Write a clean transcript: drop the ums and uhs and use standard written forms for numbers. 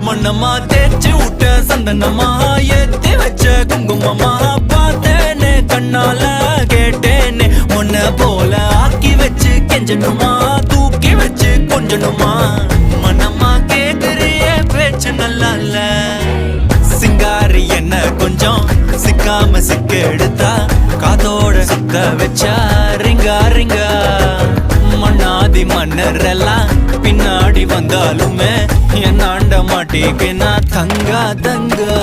மண்ணமா தேய்ச்சி விட்ட சந்தனமா ஏத்தி வச்ச குங்குமமா பார்த்தேனே கண்ணால கேட்டேனே உன்ன போல ஆக்கி வச்சு கெஞ்சணுமா தூக்கி வச்சு கொஞ்சணுமா மனமா கேக்குறிய பேச்சு நல்லா இல்ல சிங்காரி என்ன கொஞ்சம் சிக்காம சிக்க எடுத்தா காதோட சுத்த வச்சா ரிங்கா ரிங்கா மண்ணாதி மன்னர் எல்லாம் பின்னாடி வந்தாலுமே என் ஆண்ட மாட்டேக்கு நான் தங்கா தங்கா